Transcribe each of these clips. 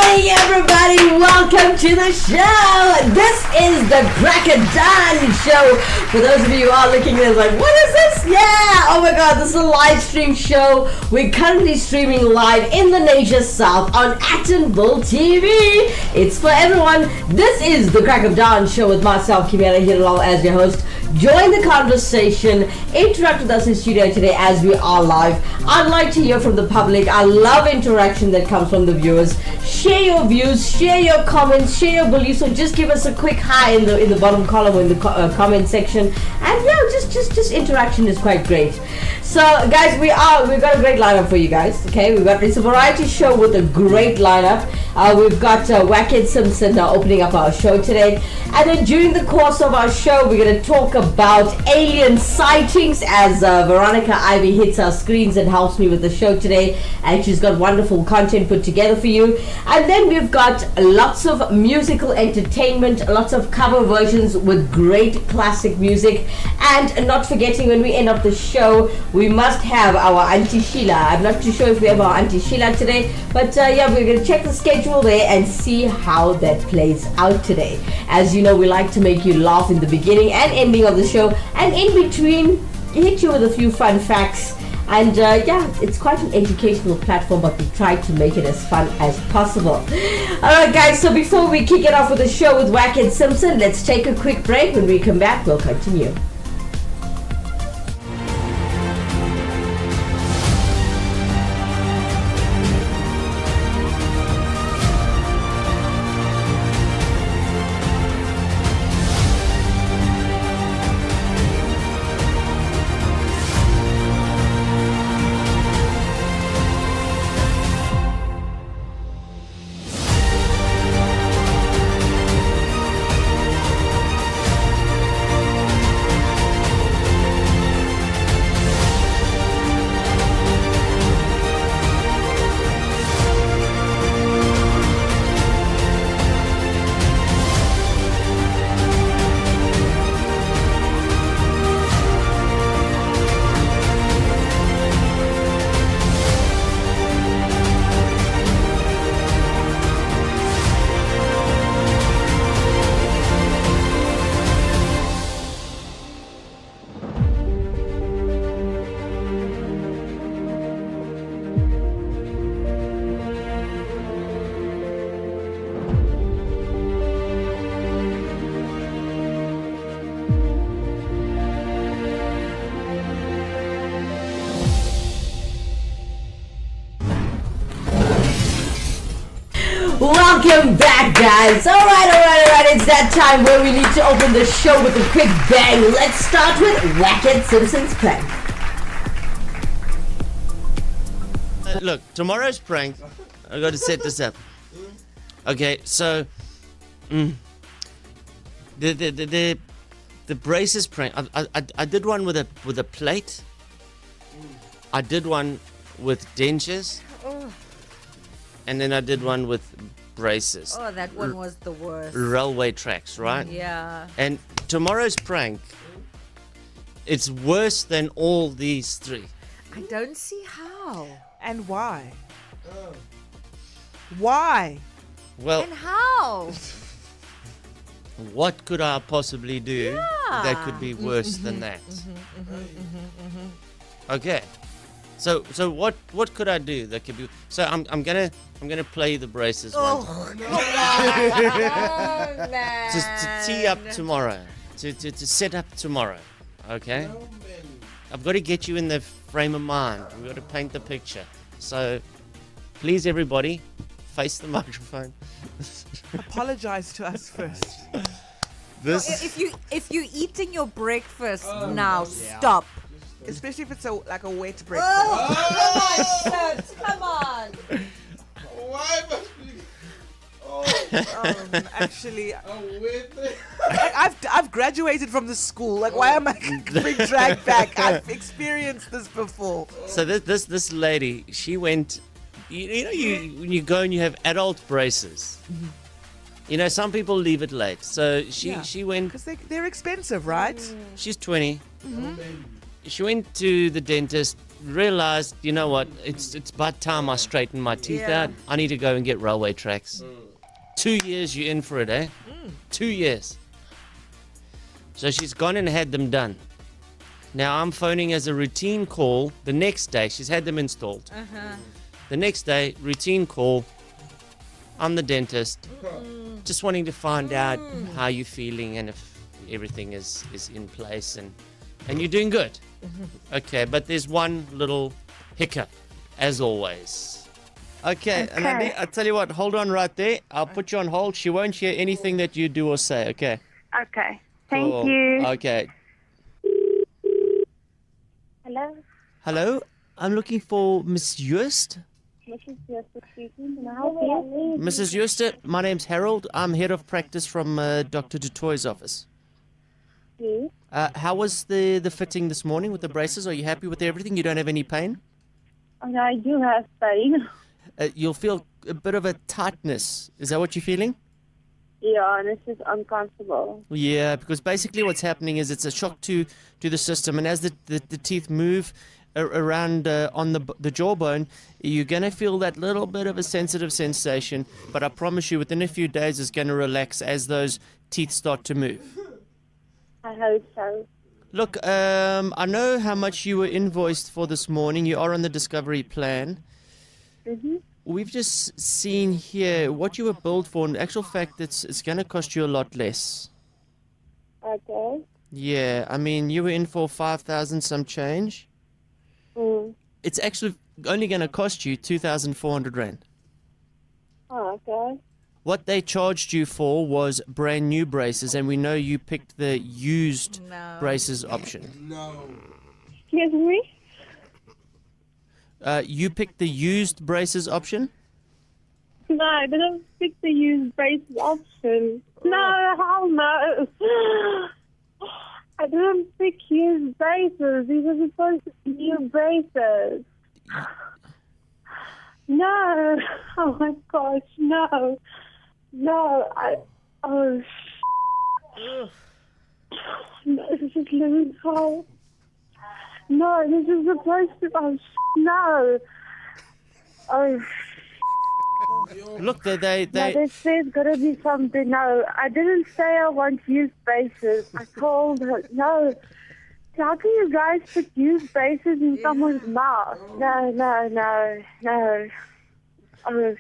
morning, everybody. Welcome to the show. This is the Crack of Dawn show. For those of you who are looking at it like, what is this? Yeah. Oh my God, this is a live stream show. We're currently streaming live in the Nature South on Actonville TV. It's for everyone. This is the Crack of Dawn show with myself, Kimera, Heeralal, as your host. Join the conversation. Interact with us in studio today as we are live. I'd like to hear from the public. I love interaction that comes from the viewers. Share your views, share your comments, share your beliefs. So just give us a quick hi in the bottom column or in the comment section. And yeah, just interaction is quite great. So guys, we've got a great lineup for you guys. Okay, it's a variety show with a great lineup. We've got Wackhead Simpson opening up our show today, and then during the course of our show, we're going to talk about alien sightings as Veronica Ivy hits our screens and helps me with the show today, and she's got wonderful content put together for you. And then we've got lots of musical entertainment, lots of cover versions with great classic music, and not forgetting when we end up the show, we must have our Auntie Sheila. I'm not too sure if we have our Auntie Sheila today, but yeah, we're going to check the schedule there and see how that plays out today. As you know, we like to make you laugh in the beginning and ending of the show, and in between hit you with a few fun facts. And yeah, it's quite an educational platform, but we try to make it as fun as possible. Alright guys, so before we kick it off with the show with Wackhead Simpson, let's take a quick break. When we come back, we'll continue. Welcome back, guys. All right. It's that time where we need to open the show with a quick bang. Let's start with Wackhead Simpson's prank. Look, tomorrow's prank. I got to set this up. Okay, so the braces prank. I did one with a plate. I did one with dentures. And then I did one with braces. Oh, that one was the worst. Railway tracks, right? Yeah. And tomorrow's prank, it's worse than all these three. I don't see how. And why? Why? Well, And how? what could I possibly do that could be worse than that? Okay. So what could I do that could be? So I'm gonna play the braces one time. Oh, man. Just to tee up tomorrow, to set up tomorrow. Okay. I've got to get you in the frame of mind. We've got to paint the picture. So please, everybody, face the microphone. Apologize to us first. If you're eating your breakfast now, stop. Especially if it's like a wet breakfast. Oh, come on, Shabs, come on. Why must we? Actually, I've graduated from the school. Like, why am I being dragged back? I've experienced this before. So this lady, she went. You know, when you go and you have adult braces. You know, some people leave it late. So she went. Because they're expensive, right? She's 20. She went to the dentist realized, you know what? It's about time I straighten my teeth Yeah. out. I need to go and get railway tracks. 2 years you're in for it, eh? 2 years. So she's gone and had them done. Now I'm phoning as a routine call the next day. She's had them installed. The next day, routine call. I'm the dentist. Just wanting to find out how you're feeling and if everything is in place and you're doing good. Okay, but there's one little hiccup, as always. Okay, and I'll tell you what, hold on right there. I'll put you on hold. She won't hear anything that you do or say, okay? Okay. Thank Cool. you. Okay. Hello, Hello, I'm looking for Miss Joost. Mrs. Joseph speaking. Can I help you? Mrs. Joost, my name's Harold. I'm head of practice from Dr. DeToy's office. Yes. How was the fitting this morning with the braces? Are you happy with everything? You don't have any pain? And I do have pain. You'll feel a bit of a tightness. Is that what you're feeling? Yeah, and it's just uncomfortable. Yeah, because basically what's happening is it's a shock to the system, and as the teeth move around on the jawbone, you're going to feel that little bit of a sensitive sensation, but I promise you within a few days it's going to relax as those teeth start to move. I hope so. Look, I know how much you were invoiced for this morning. You are on the Discovery plan. Mm-hmm. We've just seen here what you were billed for. In actual fact, it's going to cost you a lot less. Okay. Yeah, I mean, you were in for 5,000 some change. It's actually only going to cost you 2,400 Rand. Oh, okay. What they charged you for was brand new braces, and we know you picked the used No. braces option. Excuse me? You picked the used braces option? No, I didn't pick the use braces option. No, hell no. I didn't pick use braces. These are supposed to be new braces. No. Oh my gosh, no. No, oh, no, this is living hell. No, this is supposed to, no. Oh, Look, no, there's gotta be something. No, I didn't say I want used braces. I told her, no. How can you guys put used braces in someone's mouth? No. Oh,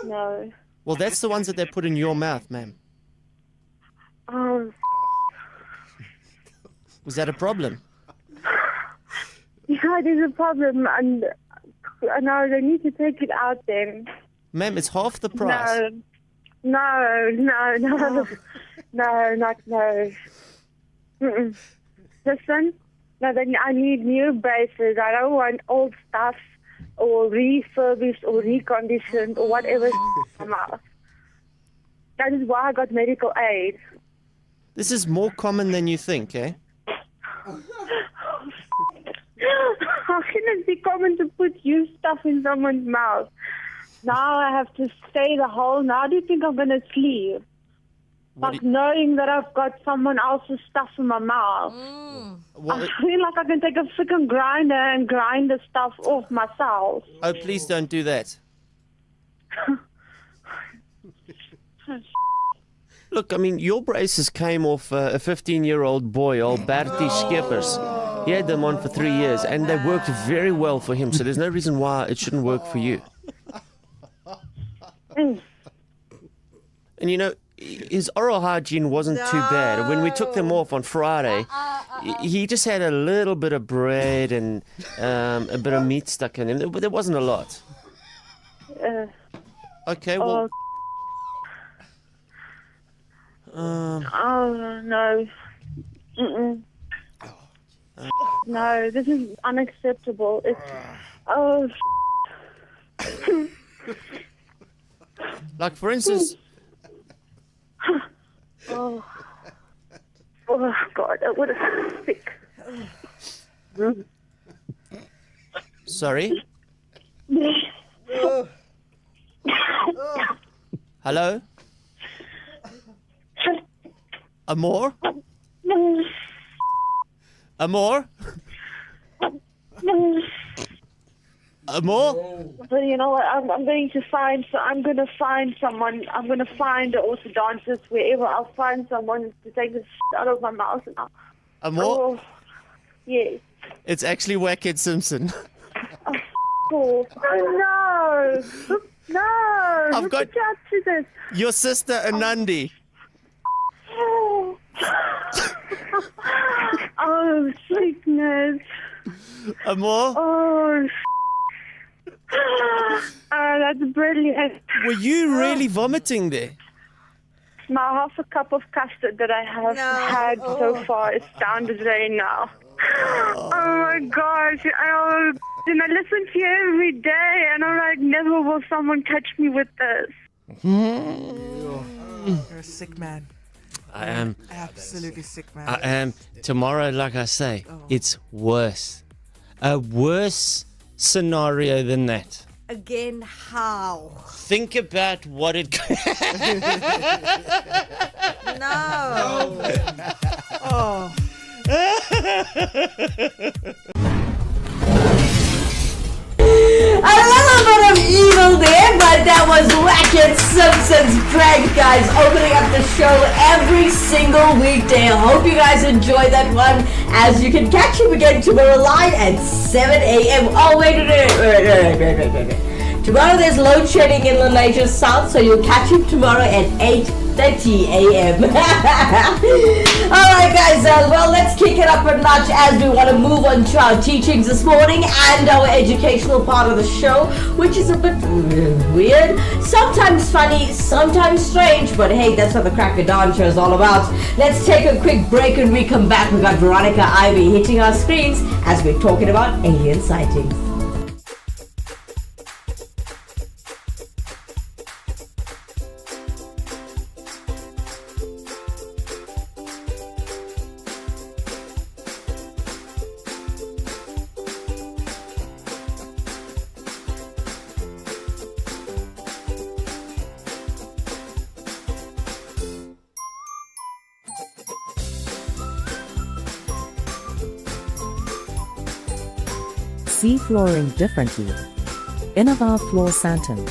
no. Well, that's the ones that they put in your mouth, ma'am. Oh, Was that a problem? yeah, there's a problem, and no, they need to take it out then. Ma'am, it's half the price. No, no. Mm-mm. Listen, no, then I need new braces. I don't want old stuff or refurbished or reconditioned or whatever come out. That is why I got medical aid. This is more common than you think, eh? How can it be common to put used stuff in someone's mouth? Now I have to stay the whole. Now do you think I'm going to sleep? Like knowing that I've got someone else's stuff in my mouth. I feel like I can take a freaking grinder and grind the stuff off myself. Oh, please don't do that. Look, I mean, your braces came off a 15-year-old boy, old Bertie Schippers. He had them on for 3 years, and they worked very well for him, so there's no reason why it shouldn't work for you. And you know, his oral hygiene wasn't too bad. When we took them off on Friday, he just had a little bit of bread and a bit of meat stuck in him, but there wasn't a lot. Okay, well... oh, no. Mm-mm. No, this is unacceptable. It's... Oh, Like, for instance... oh God, I would have sick. Sorry? Hello? Amor? Amor? More? But you know what? I'm going to find. So I'm going to find someone. I'm going to find an orthodontist wherever. I'll find someone to take the shit out of my mouth now. More? Oh, yes. It's actually Wackhead Simpson. Oh no! No! I've Look got- at you up to this. Your sister Anandi. Oh, oh sickness. More? Oh, that's brilliant. Were you really vomiting there? My half a cup of custard that I have had so far is down the drain now. Oh my gosh. And I listen to you every day, and I'm like, never will someone catch me with this. You're a sick man. I am. Absolutely sick man. I am. Tomorrow, like I say, it's worse. A worse scenario than that. Again, how? Think about what it. No. Oh. A little bit of evil there, but that was Wackett Simpson's prank, guys, opening up the show every single weekday. I hope you guys enjoyed that one, as you can catch him again tomorrow live at 7 a.m. Oh, wait. Tomorrow there's load shedding in Lenasia South, so you'll catch him tomorrow at 8:30 a.m. Alright guys, well, let's kick it up a notch as we want to move on to our teachings this morning and our educational part of the show, which is a bit weird, sometimes funny, sometimes strange, but hey, that's what the Cracker Dawn show is all about. Let's take a quick break, and we come back. We got Veronica Ivy hitting our screens as we're talking about alien sightings. See flooring differently. Innovar Floor Santon.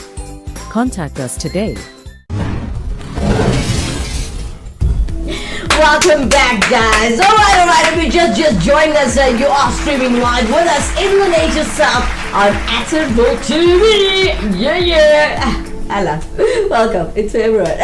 Contact us today. Welcome back, guys. Alright, if you just joined us, you are streaming live with us in Lenasia South on Atterville TV. Yeah. Hello. Welcome. It's everyone.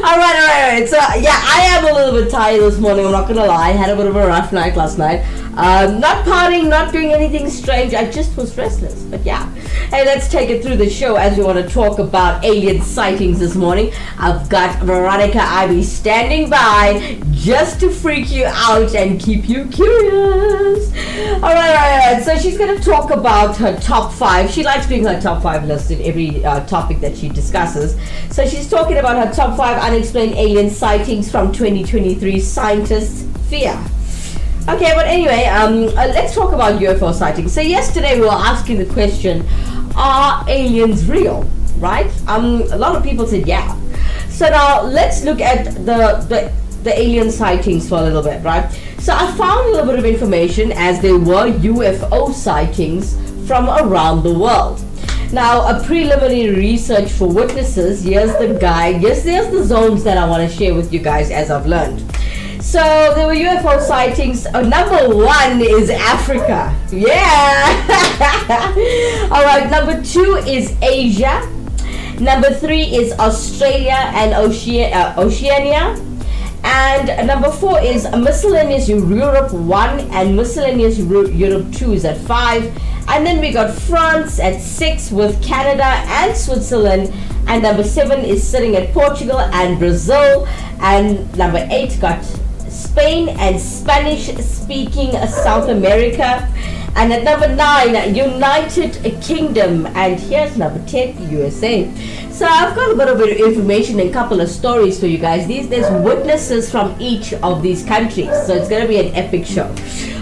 Alright. So, yeah, I am a little bit tired this morning. I'm not going to lie. I had a bit of a rough night last night. Not partying, not doing anything strange. I just was restless. But yeah. Hey, let's take it through the show as we want to talk about alien sightings this morning. I've got Veronica Ivy standing by just to freak you out and keep you curious. Alright. So she's going to talk about her top 5. She likes doing her top 5 list in every topic that she discusses. So she's talking about her top 5 unexplained alien sightings from 2023 scientists' fear. Okay, but anyway, let's talk about UFO sightings. So yesterday we were asking the question, are aliens real? Right? A lot of people said yeah. So now let's look at the alien sightings for a little bit, right? So I found a little bit of information as there were UFO sightings from around the world. Now, a preliminary research for witnesses, here's the guide, there's the zones that I want to share with you guys as I've learned. So there were UFO sightings. Number 1 is Africa. Yeah. Alright, number 2 is Asia. Number 3 is Australia and Oceania. And number 4 is Miscellaneous Europe 1 and Miscellaneous Europe 2 is at 5. And then we got France at 6 with Canada and Switzerland. And number 7 is sitting at Portugal and Brazil. And number 8 got Spain and Spanish-speaking South America. And at number 9, United Kingdom. And here's number 10, USA. So I've got a bit of information and a couple of stories for you guys. There's witnesses from each of these countries. So it's going to be an epic show.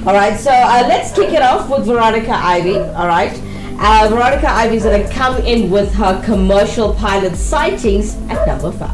Alright, so let's kick it off with Veronica Ivy. Alright. Veronica Ivy is going to come in with her commercial pilot sightings at number 5.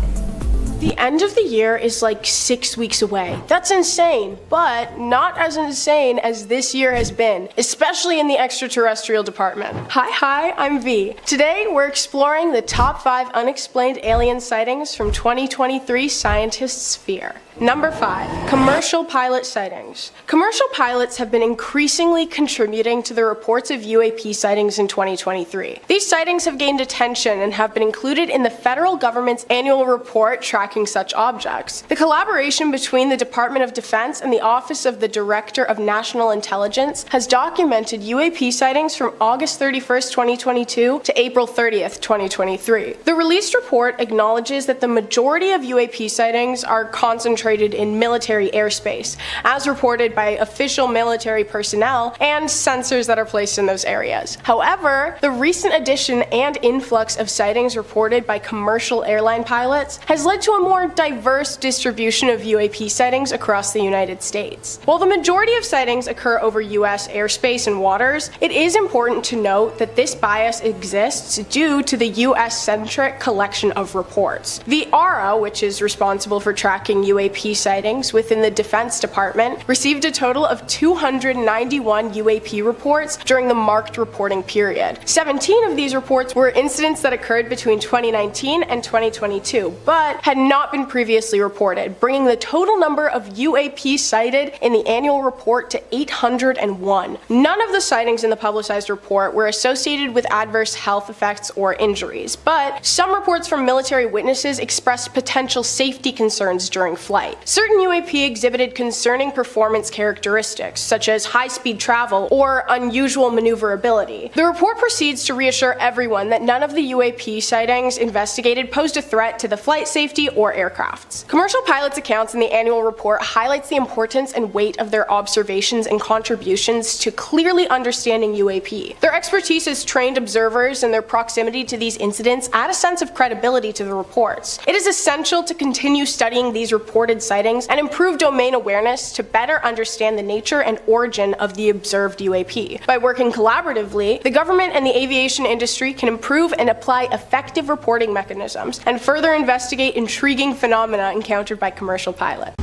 The end of the year is like 6 weeks away. That's insane, but not as insane as this year has been, especially in the extraterrestrial department. Hi, I'm V. Today, we're exploring the top 5 unexplained alien sightings from 2023 scientists' sphere. Number 5, commercial pilot sightings. Commercial pilots have been increasingly contributing to the reports of UAP sightings in 2023. These sightings have gained attention and have been included in the federal government's annual report tracking such objects. The collaboration between the Department of Defense and the Office of the Director of National Intelligence has documented UAP sightings from August 31st, 2022 to April 30th, 2023. The released report acknowledges that the majority of UAP sightings are concentrated in military airspace, as reported by official military personnel and sensors that are placed in those areas. However, the recent addition and influx of sightings reported by commercial airline pilots has led to a more diverse distribution of UAP sightings across the United States. While the majority of sightings occur over US airspace and waters, it is important to note that this bias exists due to the US-centric collection of reports. The ARA, which is responsible for tracking UAP sightings within the Defense Department, received a total of 291 UAP reports during the marked reporting period. 17 of these reports were incidents that occurred between 2019 and 2022, but had not been previously reported, bringing the total number of UAP cited in the annual report to 801. None of the sightings in the publicized report were associated with adverse health effects or injuries, but some reports from military witnesses expressed potential safety concerns during flight. Certain UAP exhibited concerning performance characteristics, such as high-speed travel or unusual maneuverability. The report proceeds to reassure everyone that none of the UAP sightings investigated posed a threat to the flight safety or aircrafts. Commercial pilots' accounts in the annual report highlights the importance and weight of their observations and contributions to clearly understanding UAP. Their expertise as trained observers and their proximity to these incidents add a sense of credibility to the reports. It is essential to continue studying these reported sightings and improve domain awareness to better understand the nature and origin of the observed UAP. By working collaboratively, the government and the aviation industry can improve and apply effective reporting mechanisms and further investigate intriguing phenomena encountered by commercial pilots.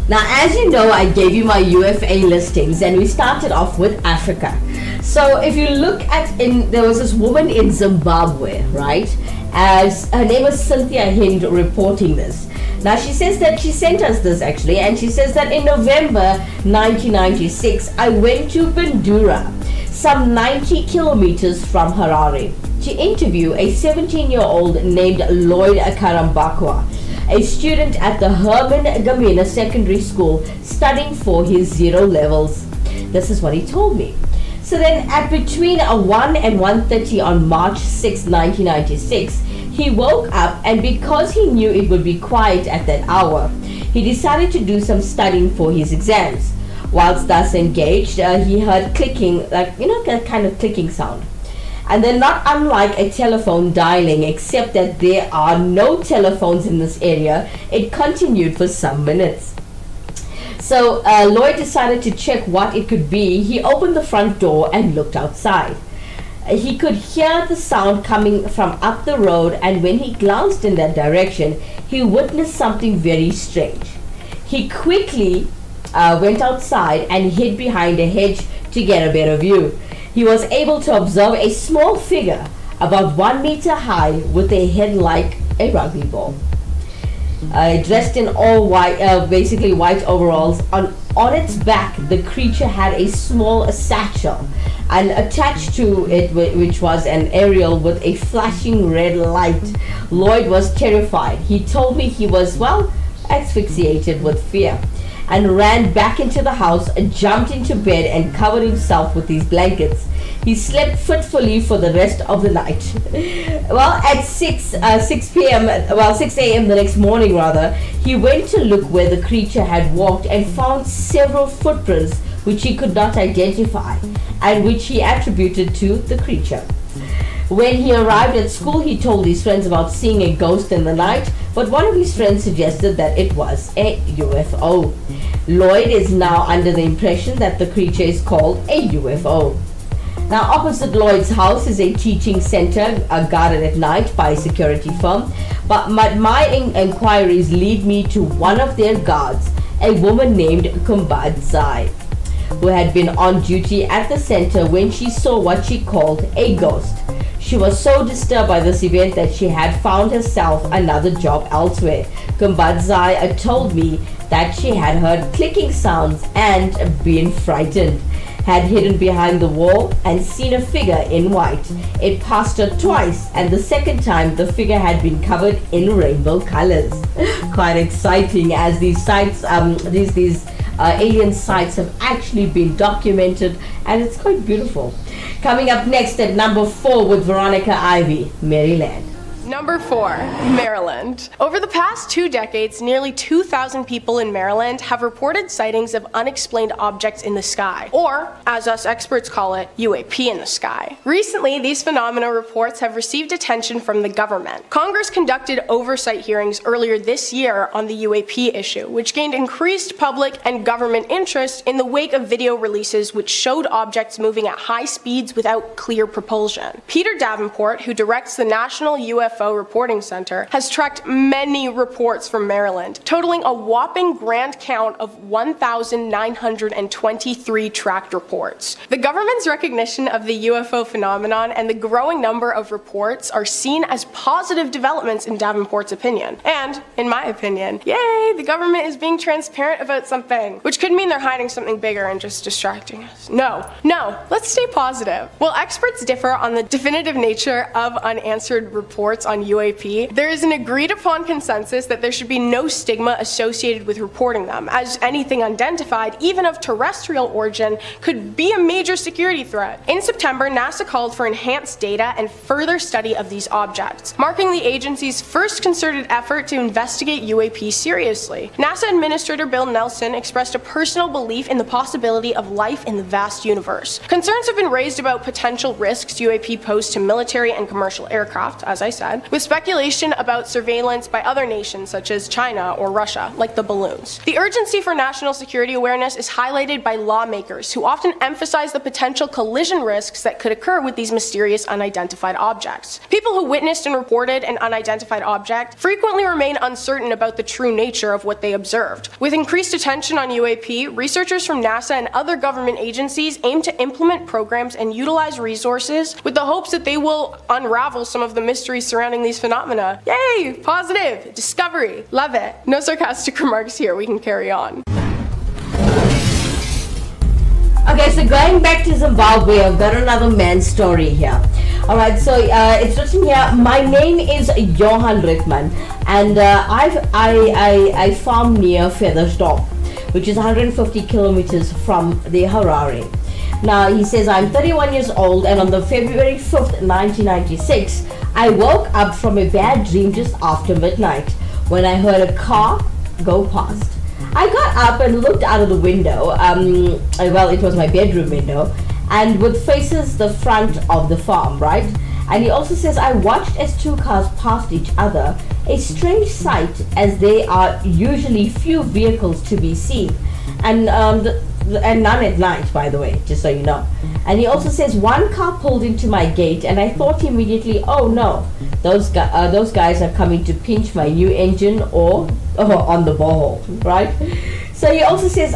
Now, as you know, I gave you my UFA listings and we started off with Africa. So if you look at, there was this woman in Zimbabwe, right? As her name was Cynthia Hind reporting this. Now she says that she sent us this actually, and she says that in November 1996, I went to Bandura, some 90 kilometers from Harare, to interview a 17-year-old named Lloyd Karambakwa, a student at the Herman Gamina Secondary School studying for his 0 levels. This is what he told me. So then at between 1 and 1:30 on March 6, 1996, he woke up, and because he knew it would be quiet at that hour, he decided to do some studying for his exams. Whilst thus engaged, he heard clicking, like, that kind of clicking sound. And then, not unlike a telephone dialing, except that there are no telephones in this area, it continued for some minutes. So Lloyd decided to check what it could be. He opened the front door and looked outside. He could hear the sound coming from up the road, and when he glanced in that direction, he witnessed something very strange. He quickly went outside and hid behind a hedge to get a better view. He was able to observe a small figure about 1 meter high with a head like a rugby ball. Dressed in all white, basically white overalls. On its back, the creature had a small satchel, and attached to it, which was an aerial with a flashing red light. Lloyd was terrified. He told me he was, asphyxiated with fear, and ran back into the house, jumped into bed, and covered himself with these blankets. He slept fitfully for the rest of the night. Well, at 6 a.m. the next morning, he went to look where the creature had walked and found several footprints which he could not identify and which he attributed to the creature. When he arrived at school, he told his friends about seeing a ghost in the night, but one of his friends suggested that it was a UFO. Lloyd is now under the impression that the creature is called a UFO. Now, opposite Lloyd's house is a teaching center guarded at night by a security firm. But my inquiries lead me to one of their guards, a woman named Kumbadzai, who had been on duty at the center when she saw what she called a ghost. She was so disturbed by this event that she had found herself another job elsewhere. Kumbadzai told me that she had heard clicking sounds and been frightened, had hidden behind the wall and seen a figure in white. It passed her twice, and the second time the figure had been covered in rainbow colors. Quite exciting, as these sites, these alien sites have actually been documented, and it's quite beautiful. Coming up next at number 4 with Veronica Ivy, Maryland. Number 4, Maryland. Over the past 2 decades, nearly 2,000 people in Maryland have reported sightings of unexplained objects in the sky, or, as us experts call it, UAP in the sky. Recently, these phenomena reports have received attention from the government. Congress conducted oversight hearings earlier this year on the UAP issue, which gained increased public and government interest in the wake of video releases which showed objects moving at high speeds without clear propulsion. Peter Davenport, who directs the National UFO Reporting Center, has tracked many reports from Maryland, totaling a whopping grand count of 1,923 tracked reports. The government's recognition of the UFO phenomenon and the growing number of reports are seen as positive developments in Davenport's opinion. And, in my opinion, yay, the government is being transparent about something, which could mean they're hiding something bigger and just distracting us. No, let's stay positive. While experts differ on the definitive nature of unanswered reports on UAP, there is an agreed upon consensus that there should be no stigma associated with reporting them, as anything unidentified, even of terrestrial origin, could be a major security threat. In September, NASA called for enhanced data and further study of these objects, marking the agency's first concerted effort to investigate UAP seriously. NASA Administrator Bill Nelson expressed a personal belief in the possibility of life in the vast universe. Concerns have been raised about potential risks UAP pose to military and commercial aircraft, as I said, with speculation about surveillance by other nations such as China or Russia, like the balloons. The urgency for national security awareness is highlighted by lawmakers who often emphasize the potential collision risks that could occur with these mysterious unidentified objects. People who witnessed and reported an unidentified object frequently remain uncertain about the true nature of what they observed. With increased attention on UAP, researchers from NASA and other government agencies aim to implement programs and utilize resources with the hopes that they will unravel some of the mysteries surrounding these phenomena. Yay! Positive! Discovery! Love it! No sarcastic remarks here, we can carry on. Okay, so going back to Zimbabwe, I've got another man's story here. Alright, so it's written here, my name is Johan Rickman, and I farm near Feathersdorp, which is 150 kilometers from the Harare. Now, he says, I'm 31 years old, and on the February 5th, 1996, I woke up from a bad dream just after midnight when I heard a car go past. I got up and looked out of the window, well, it was my bedroom window, and with faces the front of the farm, right? And he also says, I watched as 2 cars passed each other, a strange sight as there are usually few vehicles to be seen, and none at night, by the way, just so you know. And he also says, 1 car pulled into my gate, and I thought immediately, oh no, those guys are coming to pinch my new engine or on the borehole, right? So he also says,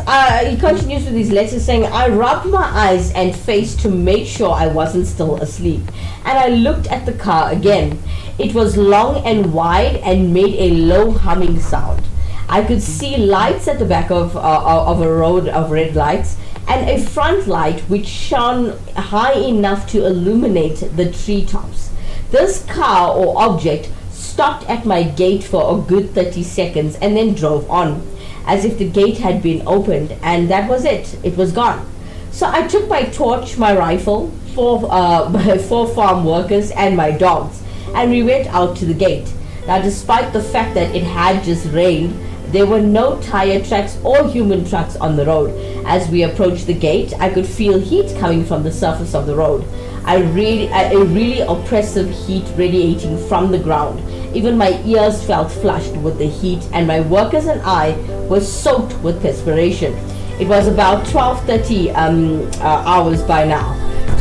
he continues with his letter saying, I rubbed my eyes and face to make sure I wasn't still asleep. And I looked at the car again. It was long and wide and made a low humming sound. I could see lights at the back of a road of red lights and a front light which shone high enough to illuminate the treetops. This car or object stopped at my gate for a good 30 seconds and then drove on, as if the gate had been opened, and that was it. It was gone. So I took my torch, my rifle, 4 farm workers and my dogs, and we went out to the gate. Now, despite the fact that it had just rained, there were no tire tracks or human tracks on the road. As we approached the gate, I could feel heat coming from the surface of the road. A really oppressive heat radiating from the ground. Even my ears felt flushed with the heat, and my workers and I were soaked with perspiration. It was about 12:30 hours by now.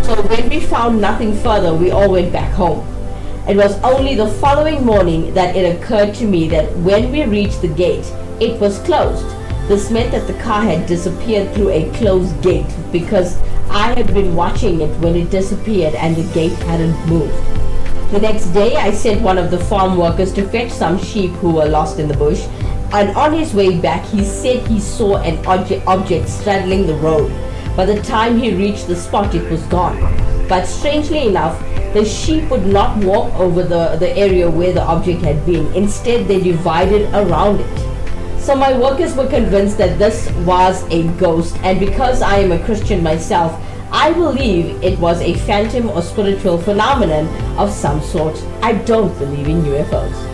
So when we found nothing further, we all went back home. It was only the following morning that it occurred to me that when we reached the gate, it was closed. This meant that the car had disappeared through a closed gate because I had been watching it when it disappeared and the gate hadn't moved. The next day, I sent one of the farm workers to fetch some sheep who were lost in the bush, and on his way back, he said he saw an object straddling the road. By the time he reached the spot, it was gone. But strangely enough, the sheep would not walk over the area where the object had been. Instead, they divided around it. So my workers were convinced that this was a ghost, and because I am a Christian myself, I believe it was a phantom or spiritual phenomenon of some sort. I don't believe in UFOs.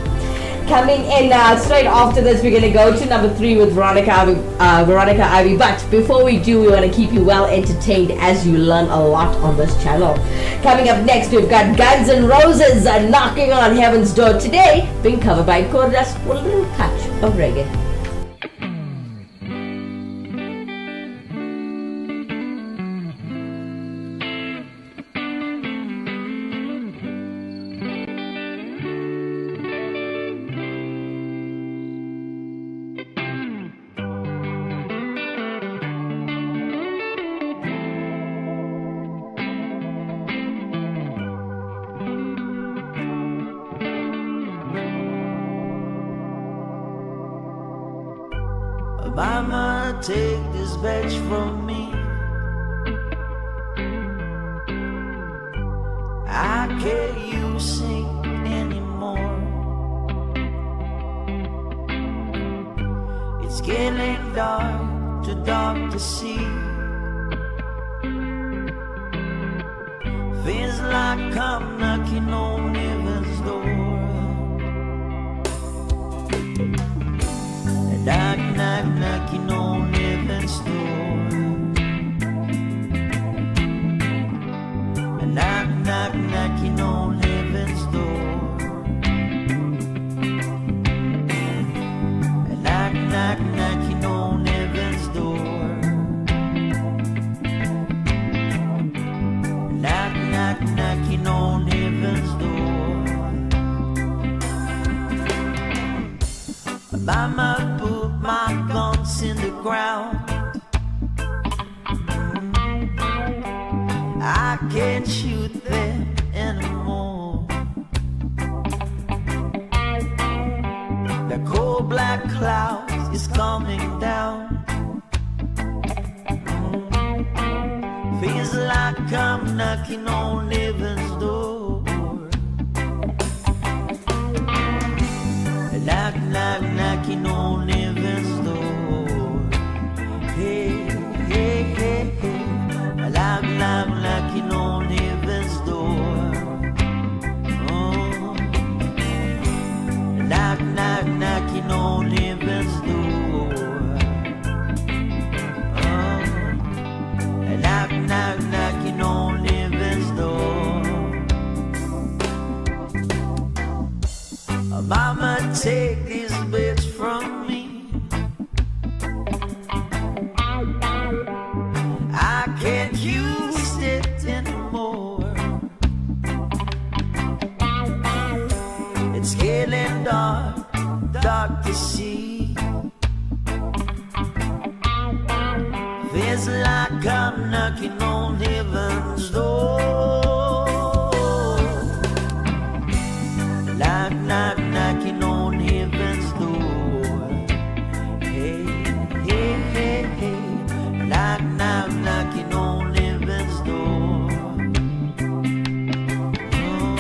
Coming in straight after this, we're going to go to number 3 with Veronica Ivy. But before we do, we want to keep you well entertained as you learn a lot on this channel. Coming up next, we've got Guns N' Roses knocking on heaven's door today, being covered by Cordas with a little touch of reggae. Mama, take this badge from me. I can't you sing anymore. It's getting dark, too dark to see. Feels like I'm knocking on heaven's door. Knock, knock, knocking on heaven's door. Knock, knock, knocking on heaven's door. Knock, knock, knocking on heaven's door. Knock, knock, knocking on heaven's door. Mama, put my guns in the ground. I can't shoot them anymore. The cold black clouds is coming down. Feels like I'm knocking on heaven's door. Knock, knock, knocking on heaven's door. Hey, hey, hey, hey. Knock, knock, knocking on heaven's door. Oh. Knock, knock, knocking on heaven's door. Oh. Knock, knock, knocking on heaven's door. Mama, take these bits from me. I can't use it anymore. It's getting dark, dark to see. Feels like I'm knocking on heaven's door. Knock, knock, knocking on heaven's door. Hey, hey, hey, hey. Knock, knock, knocking on heaven's door. Oh.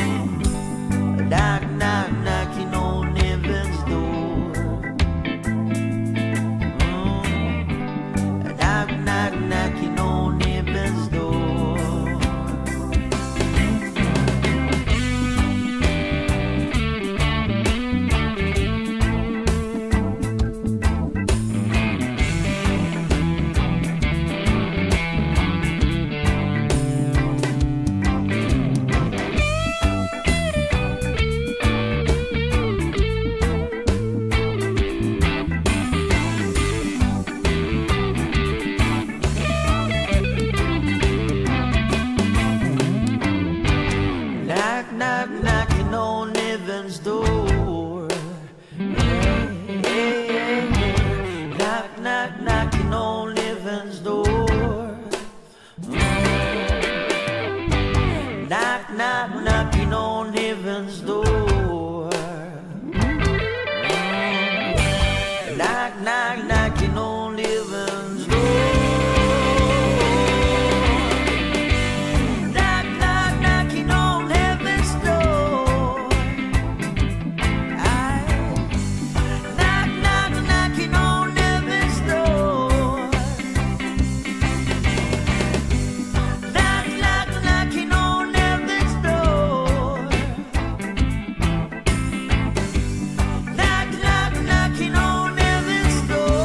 Knock, knock, knocking on heaven's door. Oh. Knock, knock, knocking on heaven's door. heaven's door. Yeah, yeah, yeah. Knock, knock, knocking on heaven's door. Knock, knock, knocking on heaven's door. Knock, knock, knocking on heaven's door. Knock, knock, knocking on heaven's door. Knock, knock, knocking on heaven's door. Knock, knock, knocking on heaven's door. Knock, knock, knocking on heaven's door.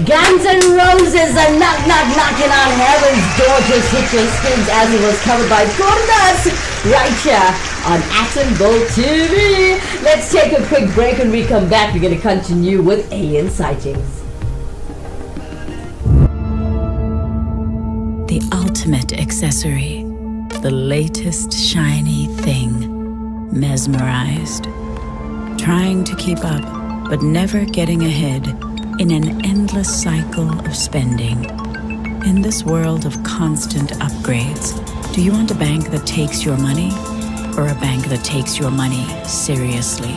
Guns N' Roses and knock knock knocking on heaven's door. Just hit your skins as it was covered by Cordas right here on Actonville TV. Let's take a quick break. When we come back, we're going to continue with alien sightings. The ultimate accessory, the latest shiny thing, mesmerized. Trying to keep up, but never getting ahead in an endless cycle of spending. In this world of constant upgrades, do you want a bank that takes your money or a bank that takes your money seriously?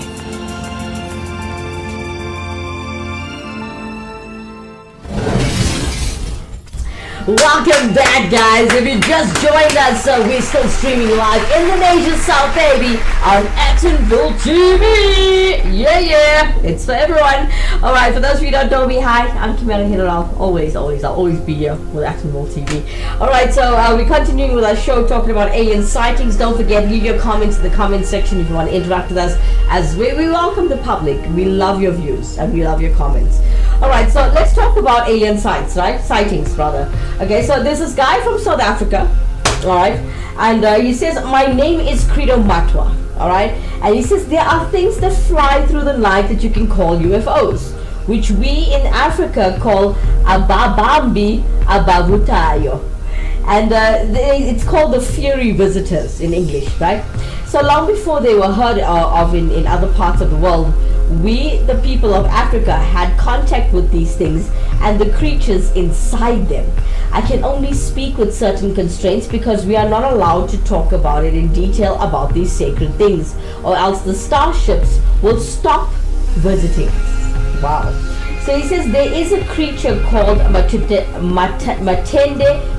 Welcome back, guys. If you just joined us, we're still streaming live in the nation south, baby, on Actonville TV. Yeah, yeah, it's for everyone. All right, for those of you who don't know me, hi, I'm Kimera, Heeralal. I'll always be here with Actonville TV. All right, so we're continuing with our show, talking about alien sightings. Don't forget, leave your comments in the comment section if you want to interact with us. As we welcome the public, we love your views and we love your comments. All right, so let's talk about alien sightings, rather. Okay, so there's this guy from South Africa, all right, and he says, my name is Credo Matwa, all right, and he says there are things that fly through the night that you can call UFOs, which we in Africa call Ababambi Abavutayo, and it's called the fiery visitors in English, right? So long before they were heard of in other parts of the world, we, the people of Africa, had contact with these things and the creatures inside them. I can only speak with certain constraints because we are not allowed to talk about it in detail about these sacred things, or else the starships will stop visiting. Wow. So he says there is a creature called Matende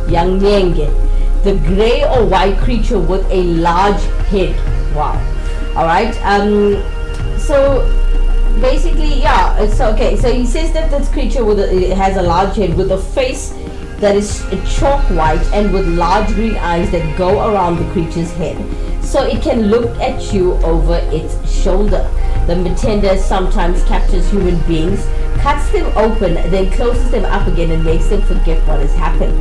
Yangnenge, the gray or white creature with a large head. Wow. All right. So basically, yeah, it's okay. So he says that this creature it has a large head with a face that is chalk white and with large green eyes that go around the creature's head, so it can look at you over its shoulder. The Matenda sometimes captures human beings, cuts them open, then closes them up again and makes them forget what has happened.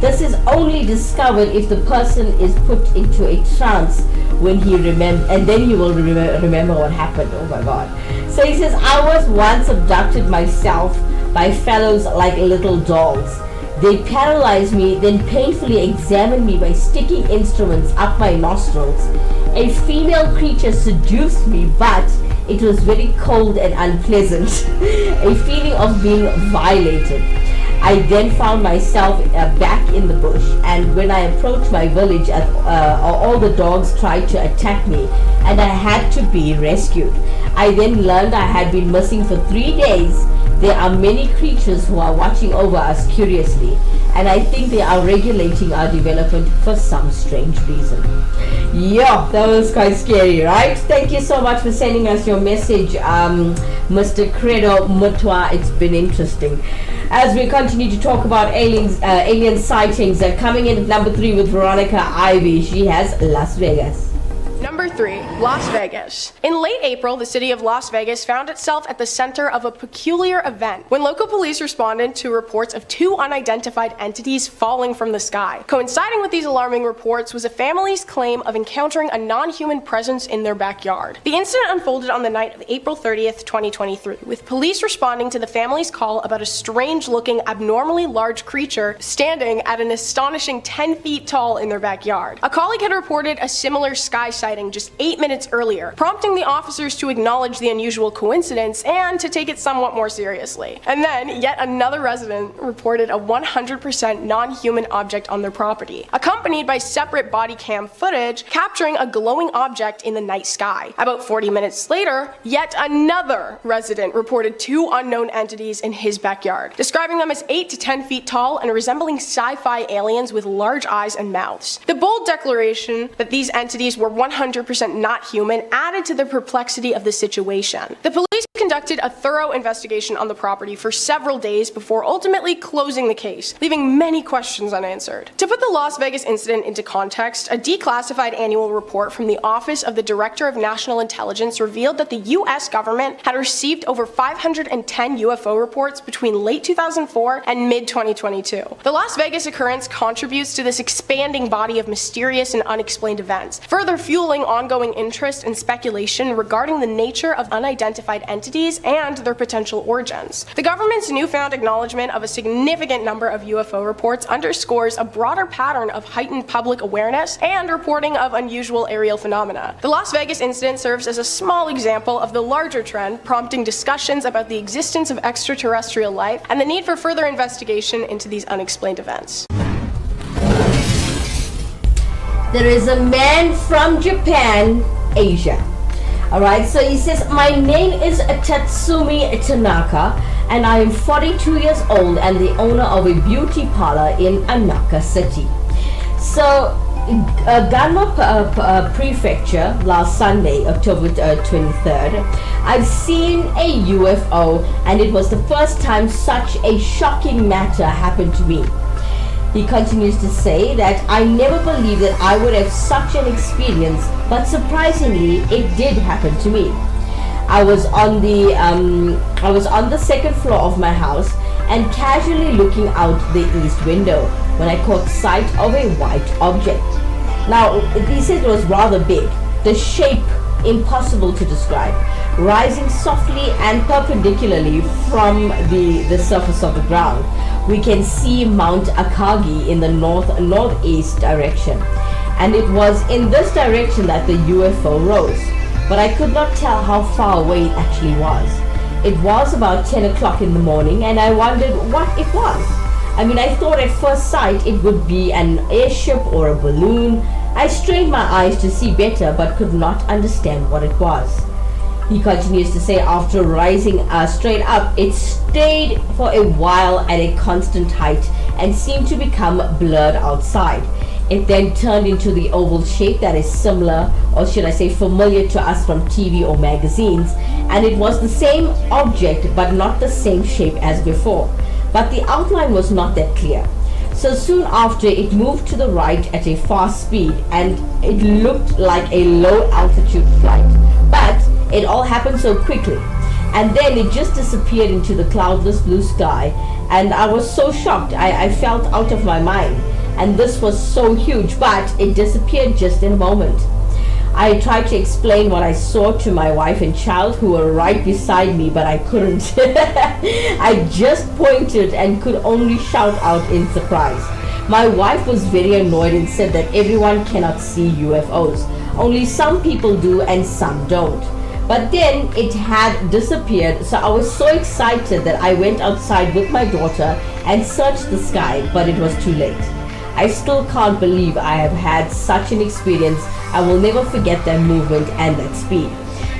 This is only discovered if the person is put into a trance when he and then he will remember what happened. Oh my God. So he says, I was once abducted myself by fellows like little dolls. They paralyzed me, then painfully examined me by sticking instruments up my nostrils. A female creature seduced me, but it was very cold and unpleasant. A feeling of being violated. I then found myself back in the bush, and when I approached my village, all the dogs tried to attack me, and I had to be rescued. I then learned I had been missing for 3 days. there are many creatures who are watching over us curiously, and I think they are regulating our development for some strange reason. Yeah, that was quite scary, right? Thank you so much for sending us your message, Mr. Credo Mutwa. It's been interesting. As we continue to talk about alien sightings, coming in at number 3 with Veronica Ivy. She has Las Vegas. Number 3, Las Vegas. In late April, the city of Las Vegas found itself at the center of a peculiar event when local police responded to reports of 2 unidentified entities falling from the sky. Coinciding with these alarming reports was a family's claim of encountering a non-human presence in their backyard. The incident unfolded on the night of April 30th, 2023, with police responding to the family's call about a strange-looking, abnormally large creature standing at an astonishing 10 feet tall in their backyard. A colleague had reported a similar sky sighting just 8 minutes earlier, prompting the officers to acknowledge the unusual coincidence and to take it somewhat more seriously. And then, yet another resident reported a 100% non-human object on their property, accompanied by separate body cam footage capturing a glowing object in the night sky. About 40 minutes later, yet another resident reported 2 unknown entities in his backyard, describing them as 8 to 10 feet tall and resembling sci-fi aliens with large eyes and mouths. The bold declaration that these entities were 100% not human added to the perplexity of the situation. The police conducted a thorough investigation on the property for several days before ultimately closing the case, leaving many questions unanswered. To put the Las Vegas incident into context, a declassified annual report from the Office of the Director of National Intelligence revealed that the US government had received over 510 UFO reports between late 2004 and mid-2022. The Las Vegas occurrence contributes to this expanding body of mysterious and unexplained events, further fueling ongoing interest and speculation regarding the nature of unidentified entities and their potential origins. The government's newfound acknowledgement of a significant number of UFO reports underscores a broader pattern of heightened public awareness and reporting of unusual aerial phenomena. The Las Vegas incident serves as a small example of the larger trend, prompting discussions about the existence of extraterrestrial life and the need for further investigation into these unexplained events. There is a man from Japan, Asia. Alright, so he says, my name is Tatsumi Tanaka and I am 42 years old and the owner of a beauty parlor in Anaka City. So, Ganma Prefecture, last Sunday, October 23rd, I've seen a UFO and it was the first time such a shocking matter happened to me. He continues to say that I never believed that I would have such an experience, but surprisingly, it did happen to me. I was on the second floor of my house and casually looking out the east window when I caught sight of a white object. Now, he said it was rather big, the shape impossible to describe, rising softly and perpendicularly from the surface of the ground. We can see Mount Akagi in the northeast direction, and it was in this direction that the UFO rose, but I could not tell how far away it actually was. It was about 10 o'clock in the morning and I wondered what it was. I mean, I thought at first sight it would be an airship or a balloon. I strained my eyes to see better but could not understand what it was. He continues to say after rising straight up, it stayed for a while at a constant height and seemed to become blurred outside. It then turned into the oval shape that is similar, or should I say familiar to us from TV or magazines, and it was the same object but not the same shape as before. But the outline was not that clear. So soon after, it moved to the right at a fast speed and it looked like a low altitude flight. But it all happened so quickly, and then it just disappeared into the cloudless blue sky, and I was so shocked. I felt out of my mind, and this was so huge, but it disappeared just in a moment. I tried to explain what I saw to my wife and child who were right beside me, but I couldn't. I just pointed and could only shout out in surprise. My wife was very annoyed and said that everyone cannot see UFOs. Only some people do and some don't. But then it had disappeared, so I was so excited that I went outside with my daughter and searched the sky, but it was too late. I still can't believe I have had such an experience. I will never forget that movement and that speed.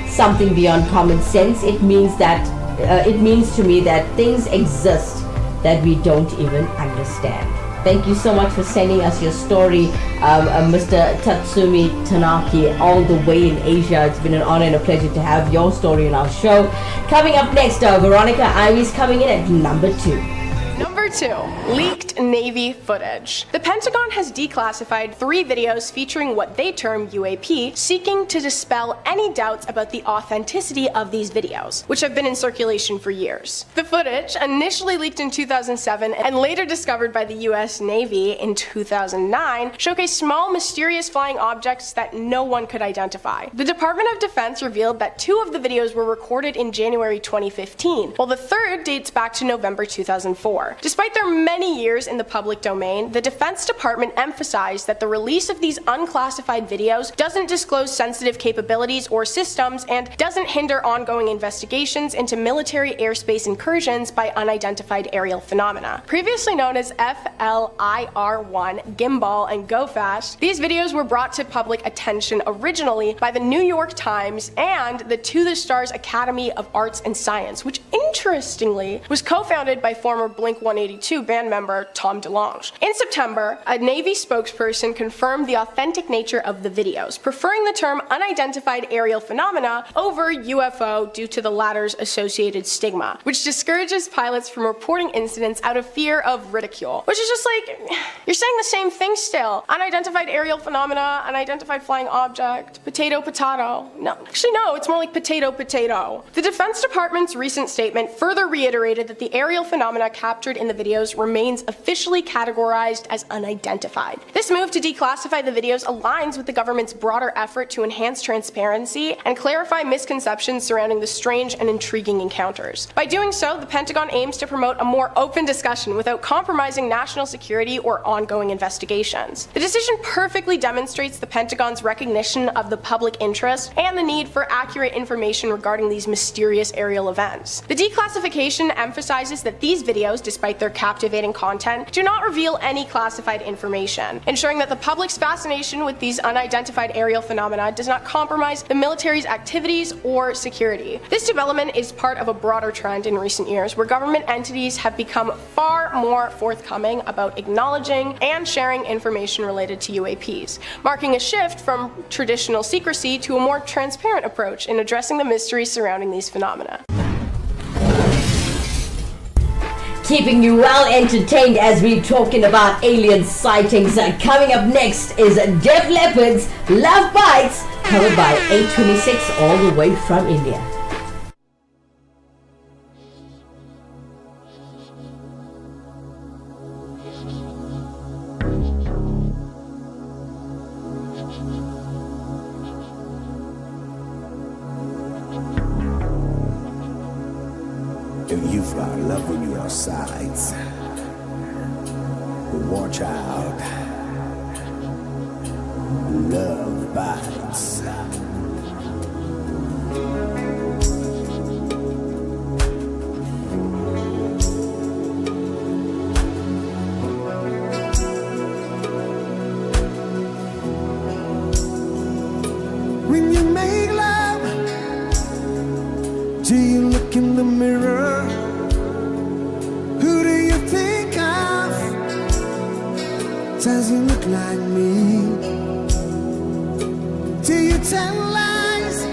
Something beyond common sense. It means that it means to me that things exist that we don't even understand. Thank you so much for sending us your story, Mr. Tatsumi Tanaki, all the way in Asia. It's been an honor and a pleasure to have your story on our show. Coming up next, Veronica Ivy's coming in at number 2. Number 2, leaked Navy footage. The Pentagon has declassified 3 videos featuring what they term UAP, seeking to dispel any doubts about the authenticity of these videos, which have been in circulation for years. The footage, initially leaked in 2007 and later discovered by the US Navy in 2009, showcased small, mysterious flying objects that no one could identify. The Department of Defense revealed that 2 of the videos were recorded in January 2015, while the third dates back to November 2004. Despite their many years in the public domain, the Defense Department emphasized that the release of these unclassified videos doesn't disclose sensitive capabilities or systems and doesn't hinder ongoing investigations into military airspace incursions by unidentified aerial phenomena. Previously known as FLIR-1, Gimbal, and Go Fast, these videos were brought to public attention originally by the New York Times and the To the Stars Academy of Arts and Science, which interestingly was co-founded by former Blink-182 band member Tom DeLonge. In September, a Navy spokesperson confirmed the authentic nature of the videos, preferring the term unidentified aerial phenomena over UFO due to the latter's associated stigma, which discourages pilots from reporting incidents out of fear of ridicule. Which is just like, you're saying the same thing still. Unidentified aerial phenomena, unidentified flying object, potato, potato. No, actually no, it's more like potato, potato. The Defense Department's recent statement further reiterated that the aerial phenomena captured in the videos remains officially categorized as unidentified. This move to declassify the videos aligns with the government's broader effort to enhance transparency and clarify misconceptions surrounding the strange and intriguing encounters. By doing so, the Pentagon aims to promote a more open discussion without compromising national security or ongoing investigations. The decision perfectly demonstrates the Pentagon's recognition of the public interest and the need for accurate information regarding these mysterious aerial events. The declassification emphasizes that these videos, despite their captivating content, do not reveal any classified information, ensuring that the public's fascination with these unidentified aerial phenomena does not compromise the military's activities or security. This development is part of a broader trend in recent years where government entities have become far more forthcoming about acknowledging and sharing information related to UAPs, marking a shift from traditional secrecy to a more transparent approach in addressing the mysteries surrounding these phenomena. Keeping you well entertained as we're talking about alien sightings. Coming up next is Def Leppard's Love Bites, covered by 826 all the way from India. Do you fly love when you're outside? Watch out. Love bites. When you make love, do you look in the mirror? Who do you think of? Does he look like me? Do you tell lies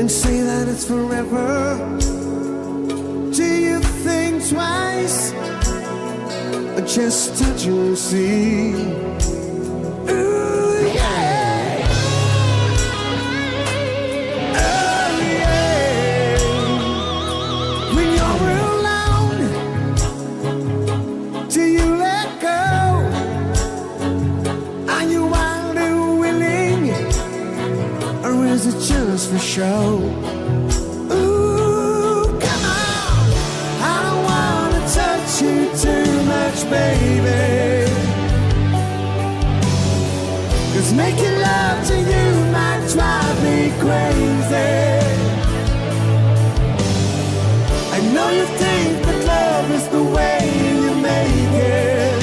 and say that it's forever? Do you think twice or just touch and see? Ooh, yeah. Oh, yeah. When you're alone, do you let go? Are you wild and willing, or is it just for show? Ooh, come on. I don't wanna touch you too much, baby, 'cause making love to you might drive me crazy. I know you think that love is the way you make it,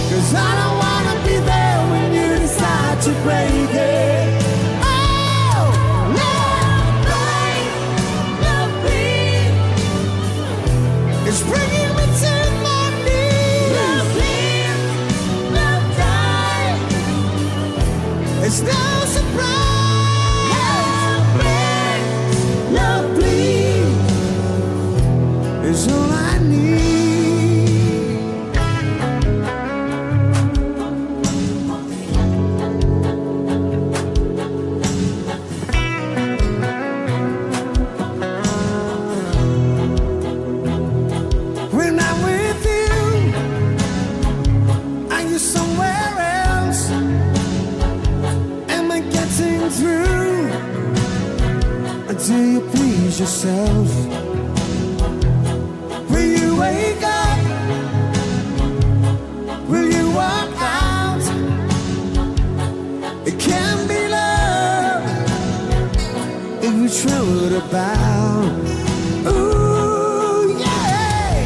'cause I don't wanna be there when you decide to break it. Oh, no! about. Ooh, yeah.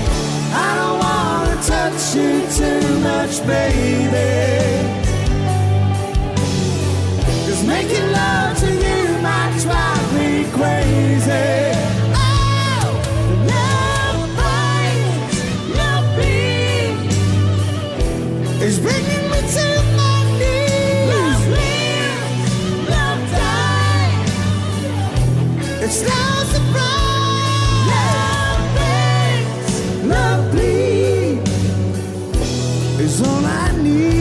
I don't wanna touch you too much, baby. 'Cause making love to you might drive me crazy. Oh, love bites, love bleeds. It's bringing me to my knees. Love lives, love dies. It's no surprise. Love breaks, love bleeds. It's all I need.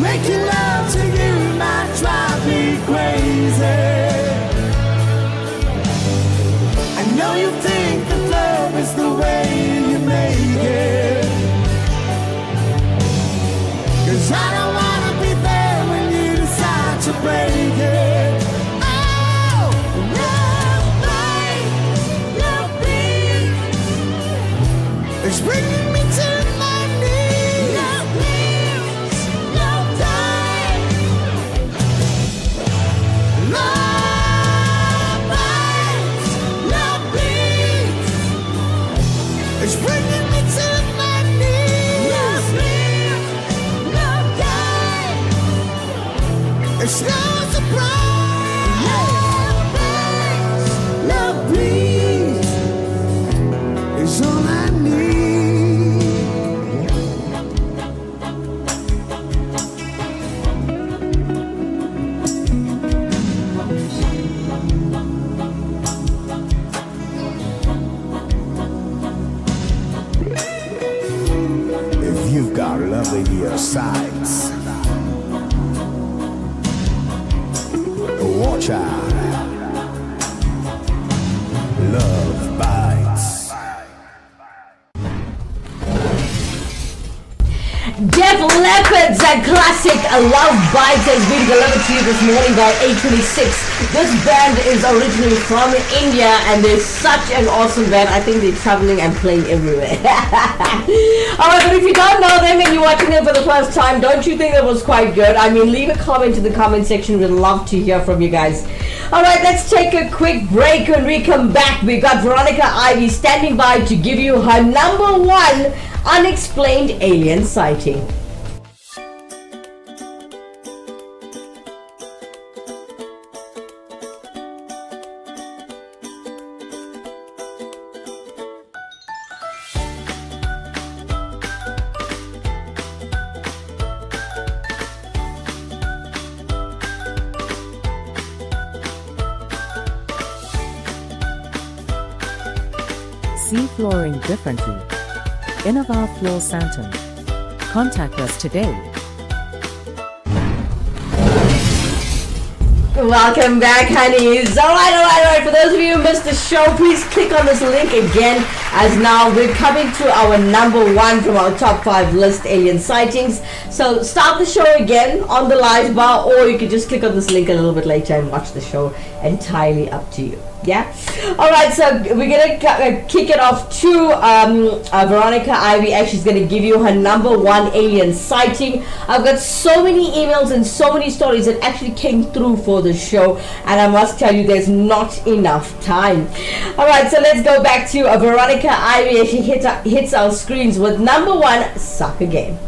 Making love to you might drive me crazy. I know you think that love is the way you make it. 'Cause I don't wanna be there when you decide to break it. Oh, love bites, love bleeds. It's bringing me to my knees. Love lives, love dies. Love bites, love bleeds. It's bringing me to my knees. Love lives, love dies. It's no surprise. Love bites, love bleeds. It's all I need. If you've got love in your sights, watch out. Love bites. Def Leppard's classic Love Bites has been delivered to you this morning by 826. This band is originally from India and they're such an awesome band. I think they're traveling and playing everywhere. Alright, but if you don't know them and you're watching them for the first time, don't you think that was quite good? I mean, leave a comment in the comment section. We'd love to hear from you guys. Alright, let's take a quick break. When we come back, we've got Veronica Ivy standing by to give you her number one unexplained alien sighting. See flooring differently. Innova Floor Santon. Contact us today. Welcome back, honeys. Alright. For those of you who missed the show, please click on this link again, as now we're coming to our number one from our top 5 list, alien sightings. So start the show again on the live bar, or you can just click on this link a little bit later and watch the show. Entirely up to you. Yeah. Alright, so we're gonna kick it off to Veronica Ivy. She's gonna give you her number one alien sighting. I've got so many emails and so many stories that actually came through for the show, and I must tell you, there's not enough time. Alright, so let's go back to Veronica Ivy as she hits our screens with number one soccer game.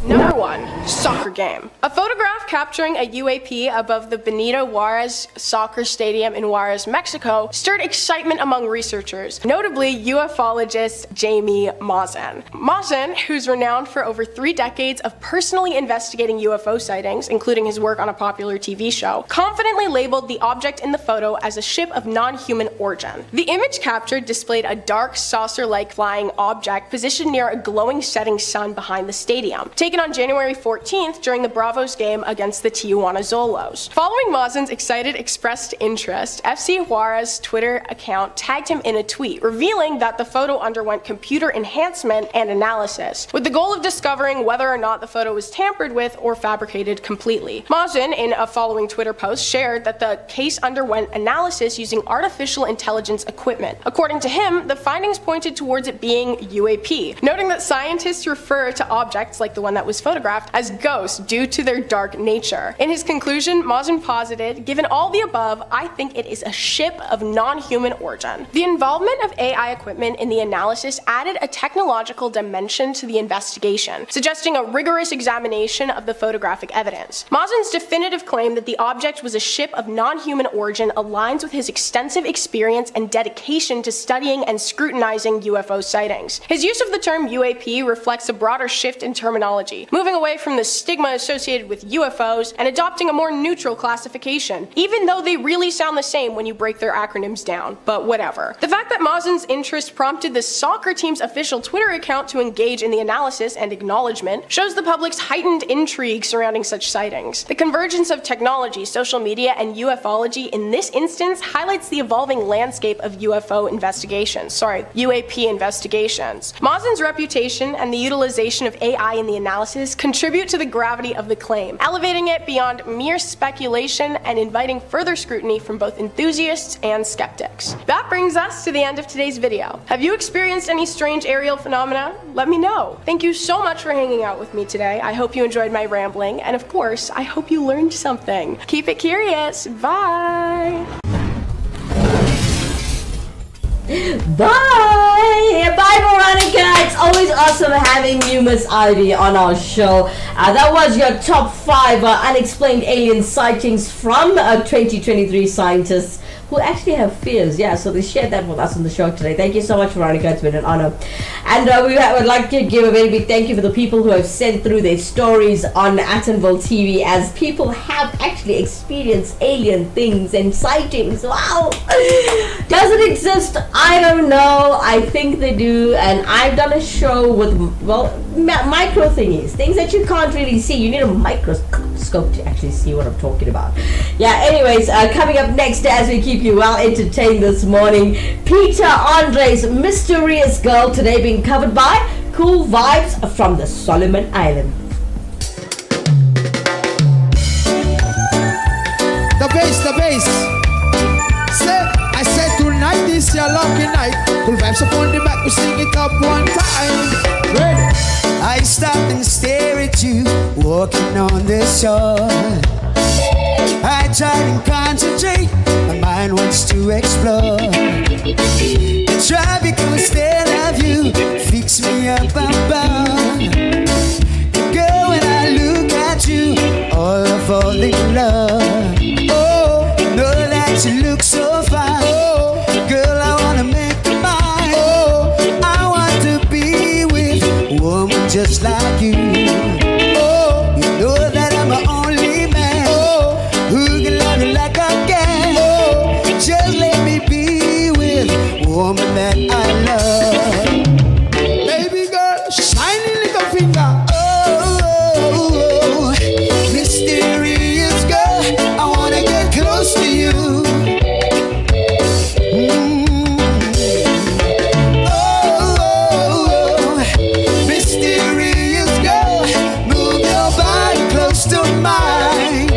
Number 1, soccer game. A photograph capturing a UAP above the Benito Juarez soccer stadium in Juarez, Mexico, stirred excitement among researchers, notably ufologist Jamie Maussan. Maussan, who's renowned for over 3 decades of personally investigating UFO sightings, including his work on a popular TV show, confidently labeled the object in the photo as a ship of non-human origin. The image captured displayed a dark saucer-like flying object positioned near a glowing setting sun behind the stadium. Taken taken on January 14th during the Bravos game against the Tijuana Zolos. Following Mazen's excited expressed interest, FC Juarez's Twitter account tagged him in a tweet, revealing that the photo underwent computer enhancement and analysis, with the goal of discovering whether or not the photo was tampered with or fabricated completely. Mazen, in a following Twitter post, shared that the case underwent analysis using artificial intelligence equipment. According to him, the findings pointed towards it being UAP, noting that scientists refer to objects like the one that was photographed as ghosts due to their dark nature. In his conclusion, Mazen posited, "Given all the above, I think it is a ship of non-human origin." The involvement of AI equipment in the analysis added a technological dimension to the investigation, suggesting a rigorous examination of the photographic evidence. Mazen's definitive claim that the object was a ship of non-human origin aligns with his extensive experience and dedication to studying and scrutinizing UFO sightings. His use of the term UAP reflects a broader shift in terminology, moving away from the stigma associated with UFOs and adopting a more neutral classification, even though they really sound the same when you break their acronyms down, but whatever. The fact that Mazen's interest prompted the soccer team's official Twitter account to engage in the analysis and acknowledgement shows the public's heightened intrigue surrounding such sightings. The convergence of technology, social media, and ufology in this instance highlights the evolving landscape of UFO investigations. UAP investigations. Mazen's reputation and the utilization of AI in the analysis contribute to the gravity of the claim, elevating it beyond mere speculation and inviting further scrutiny from both enthusiasts and skeptics. That brings us to the end of today's video. Have you experienced any strange aerial phenomena? Let me know. Thank you so much for hanging out with me today. I hope you enjoyed my rambling, and of course, I hope you learned something. Keep it curious. Bye! Bye! Bye, Veronica! It's always awesome having you, Miss Ivy, on our show. That was your top 5 unexplained alien sightings from 2023 scientists who actually have fears. Yeah, so they shared that with us on the show today. Thank you so much, Veronica. It's been an honor. And we would like to give a very big thank you for the people who have sent through their stories on Atonville TV, as people have actually experienced alien things and sightings. Wow! Does it exist? I don't know. I think they do. And I've done a show with, well, micro thingies. Things that you can't really see. You need a microscope to actually see what I'm talking about. Yeah, anyways, coming up next, as we keep you well entertained this morning, Peter Andre's Mysterious Girl, today being covered by Cool Vibes from the Solomon Island. The bass. I said tonight is your lucky night. Cool vibes up on the back, we sing it up one time. Ready? I stop and stare at you, walking on the shore. I try and concentrate, my mind wants to explore. The tropical stare of you fix me up above. Girl, when I look at you, all I fall in love. Oh, know that you look so fine. Oh, girl, I wanna make you mine. Oh, I want to be with a woman just like you. Oh, you know that I'm the only man. Oh, who can love you like I can. Oh, just let me be with a woman that I love. Baby girl, shiny little finger. Oh, mysterious girl, I wanna get close to you. Oh, mysterious girl, move your body close to mine.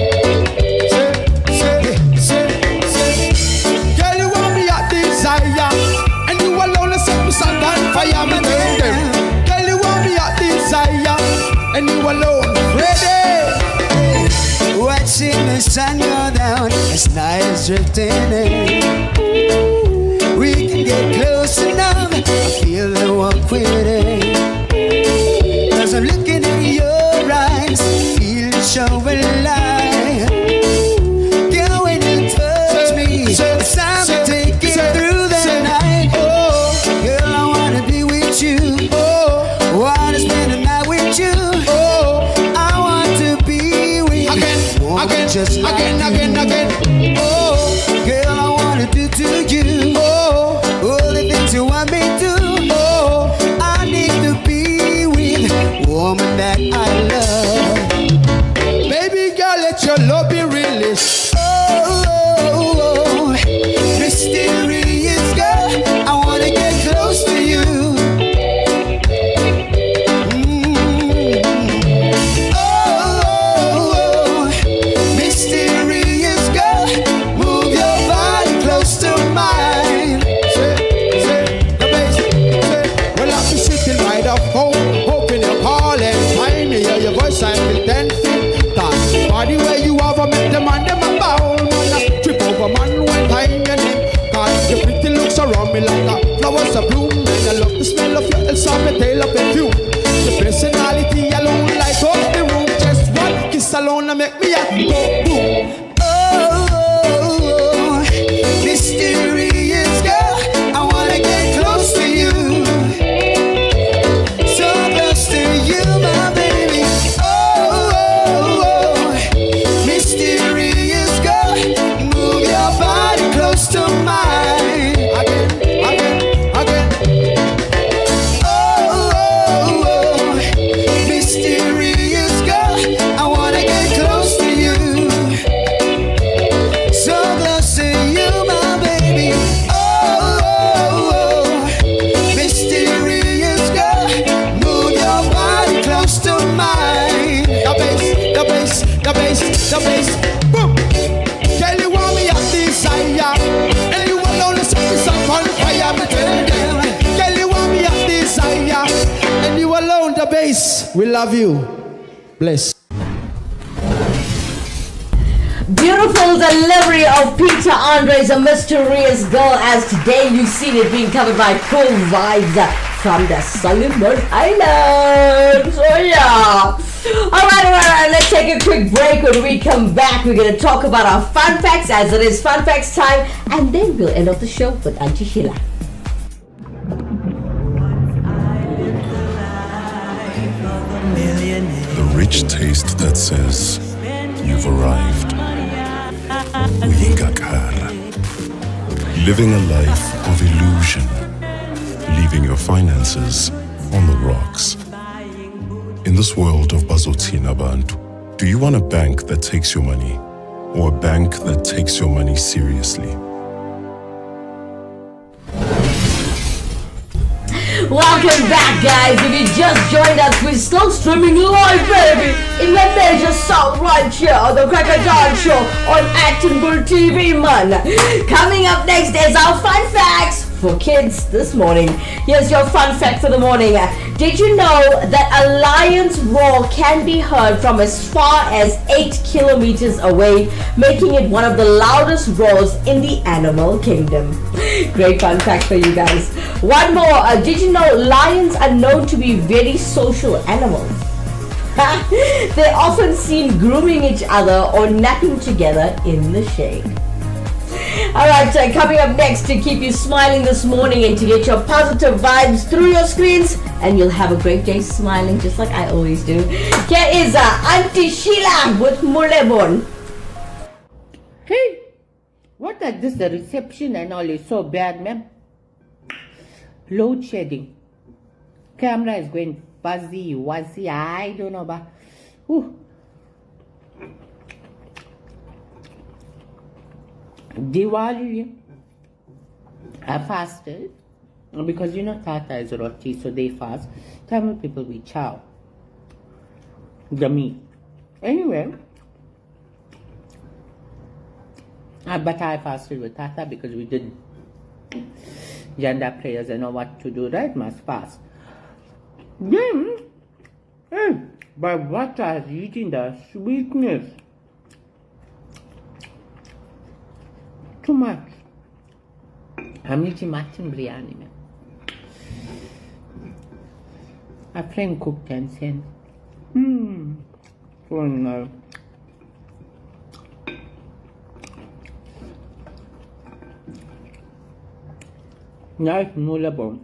Girl, you want me at desire, and you alone is set me sun on fire, my name. Girl, you want me at desire, and you alone ready. Watching the sun go down as night is drifting in. We can get close enough, I feel the warmth within. 'Cause I'm looking in your eyes, feel the showing light. Girl, when you touch me, it's time to take it through the night. Oh, girl, I wanna be with you. Oh, wanna spend the night with you. Oh, I want to be with you. Again. Oh, girl, I love you. Bless. Beautiful delivery of Peter Andre's A Mysterious Girl, as today you've seen it being covered by Cool Vibes from the Solomon Islands. So yeah. Alright, let's take a quick break. When we come back, we're going to talk about our fun facts, as it is fun facts time, and then we'll end off the show with Auntie Sheila. The rich taste that says you've arrived. Uyigakar. Living a life of illusion, leaving your finances on the rocks. In this world of Bazotina Bantu, do you want a bank that takes your money, or a bank that takes your money seriously? Welcome back, guys. If you just joined us, we're still streaming live, baby, in the major sound right here on the Cracker Dawn Show on Acton Bull TV, man. Coming up next is our fun facts for kids this morning. Here's your fun fact for the morning. Did you know that a lion's roar can be heard from as far as 8 kilometers away, making it one of the loudest roars in the animal kingdom? Great fun fact for you guys. One more. Did you know lions are known to be very social animals? They're often seen grooming each other or napping together in the shade. Alright, coming up next to keep you smiling this morning and to get your positive vibes through your screens, and you'll have a great day smiling just like I always do. Here is Auntie Sheila with Mulebon. Hey, what is this? The reception and all is so bad, ma'am. Load shedding. Camera is going fuzzy, I don't know, but Diwali, I fasted because Tata is roti, so they fast. Tamil people we chow the meat. Anyway, but I fasted with Tata because we did gender prayers and know what to do, right? Must fast. Then, but what I was eating, the sweetness. Too much. I'm eating mutton biryani, man. A friend cooked and sent. Oh no. Nice mula bone.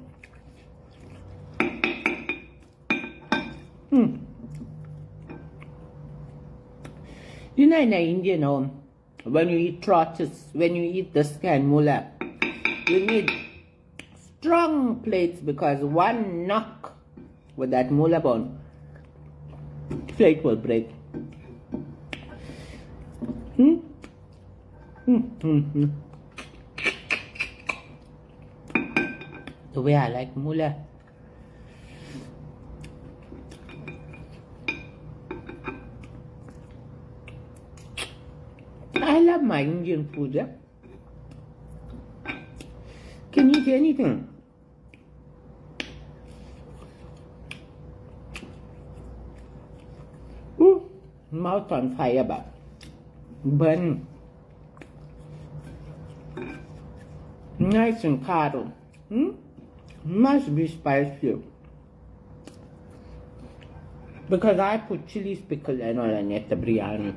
In an Indian home, when you eat trotters, when you eat this kind mula, you need strong plates because one knock with that mula bone, plate will break. The way I like mula. I love my Indian food, yeah? Can eat anything. Ooh, mouth on fire, but burn. Nice and caro. Must be spicy. Because I put chili pickle and all in the biryani.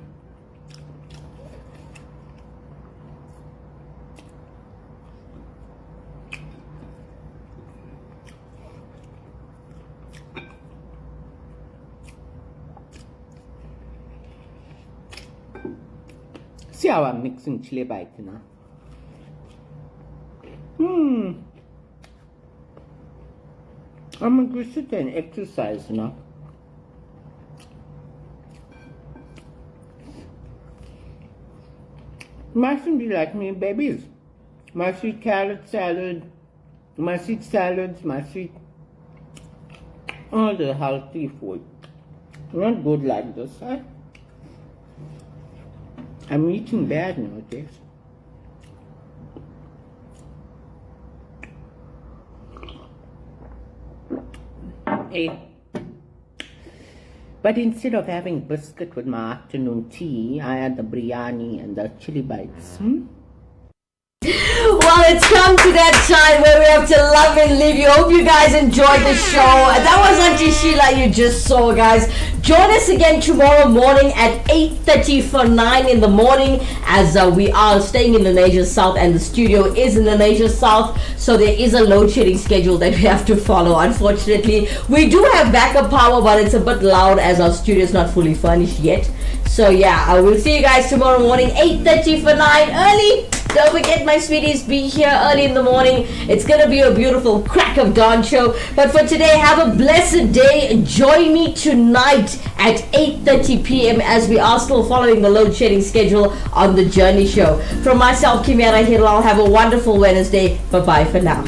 See how I'm mixing chili bite now. I'm going to sit and exercise now. Mustn't be like me, babies. Must eat carrot salad, must eat salads, must eat all the healthy food. Not good like this, huh? I'm eating bad nowadays. Hey, But instead of having biscuit with my afternoon tea, I had the biryani and the chili bites. Well, it's come to that time where we have to love and leave you. Hope you guys enjoyed the show. That was Auntie Sheila you just saw, guys. Join us again tomorrow morning at 8:30 for 9 in the morning, as we are staying in the Nature South and the studio is in the Nature South, so there is a load shedding schedule that we have to follow. Unfortunately, we do have backup power, but it's a bit loud as our studio is not fully furnished yet. So yeah, I will see you guys tomorrow morning 8:30 for 9 early. Don't forget, my sweeties, be here early in the morning. It's gonna be a beautiful crack of dawn show. But for today, have a blessed day. Join me tonight at 8:30 p.m. as we are still following the load shedding schedule on the Journey Show. From myself, Kimera, Heeralal, have a wonderful Wednesday. Bye bye for now.